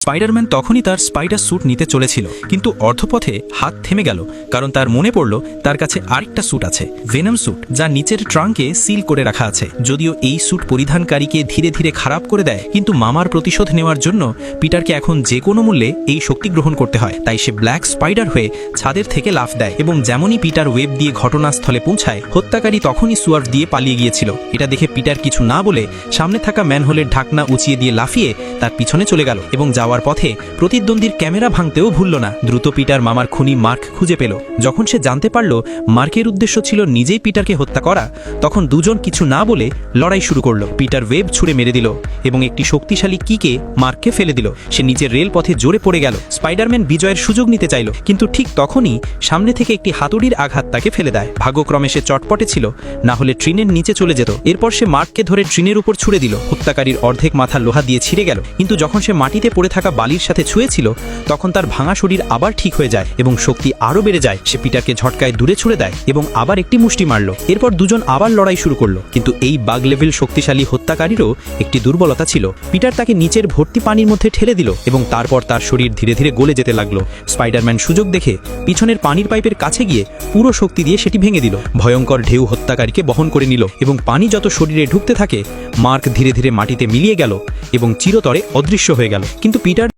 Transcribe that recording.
Spiderman তখনই তার spider sweet নিতে চলেছিল, কিন্তু অর্ধপথে হাত থেমে গেল, কারণ তার মনে পড়ল তার কাছে আরেকটা স্যুট আছে, ভেনম স্যুট, যা নিচের ট্রাঙ্কে সিল করে রাখা আছে। যদিও এই স্যুট পরিধানকারীকে ধীরে ধীরে খারাপ করে দেয়, কিন্তু মামার প্রতিশোধ নেওয়ার জন্য পিটারকে এখন যে কোনো মূল্যে এই শক্তি গ্রহণ করতে হয়। তাই সে ব্ল্যাক স্পাইডার হয়ে ছাদের থেকে লাফ দেয়, এবং যেমনই পিটার ওয়েব দিয়ে ঘটনাস্থলে পৌঁছায়, হত্যাকারী তখনই সুয়ার্ভ দিয়ে পালিয়ে গিয়েছিল। এটা দেখে পিটার কিছু না বলে সামনে থাকা ম্যানহোলের ঢাকনা উঁচিয়ে দিয়ে লাফিয়ে তার পিছনে চলে গেল, এবং যাওয়ার পথে প্রতিদ্বন্দ্বীর ক্যামেরা ভাঙতেও ভুলল না। দ্রুত পিটার মামার খুনি মার্ক খুঁজে পেল। যখন সে জানতে পারল মার্কের উদ্দেশ্য ছিল নিজেই পিটারকে হত্যা করা, তখন দুজন কিছু না বলে লড়াই শুরু করলো। পিটার ওয়েব ছুঁড়ে মেরে দিল এবং একটি শক্তিশালী কিকে মার্ককে ফেলে দিল। সে নিচের রেল পথে জোরে পড়ে গেল। স্পাইডারম্যান বিজয়ের সুযোগ নিতে চাইল, কিন্তু ঠিক তখনই সামনে থেকে একটি হাতুড়ির আঘাত তাকে ফেলে দেয়। ভাগ্যক্রমে সে চটপটে ছিল, না হলে ট্রেনের নিচে চলে যেত। এরপর সে মার্ককে ধরে ট্রেনের উপর ছুঁড়ে দিল। হত্যাকারীর অর্ধেক মাথা লোহা দিয়ে ছিঁড়ে গেল, কিন্তু যখন সে মাটিতে পড়ে থাকা বালির সাথে ছুঁয়েছিল, তখন তার ভাঙা শরীর আবার ঠিক হয়ে যায় এবং শক্তি আরও বেড়ে যায়। সে পিটারকে ঝটকায় দূরে ছুঁড়ে দেয় এবং আবার একটি মুষ্টি মারল। এরপর দুজন আবার লড়াই শুরু করলো, কিন্তু এই বাগ লেভেল শক্তিশালী হত্যাকারীরও একটি দুর্বলতা ছিল। পিটার তাকে নিচের ভর্তি পানির মধ্যে ঠেলে দিল এবং তারপর তার শরীর ধীরে ধীরে গলে যেতে লাগলো। স্পাইডারম্যান সুযোগ দেখে পিছনের পানির পাইপের কাছে গিয়ে পুরো শক্তি দিয়ে সেটি ভেঙে দিল। ভয়ঙ্কর ঢেউ হত্যাকারীকে বহন করে নিল, এবং পানি যত শরীরে ঢুকতে থাকে, মার্ক ধীরে ধীরে মাটিতে মিলিয়ে গেল এবং চিরতরে অদৃশ্য হয়ে গেল। কিন্তু পিটার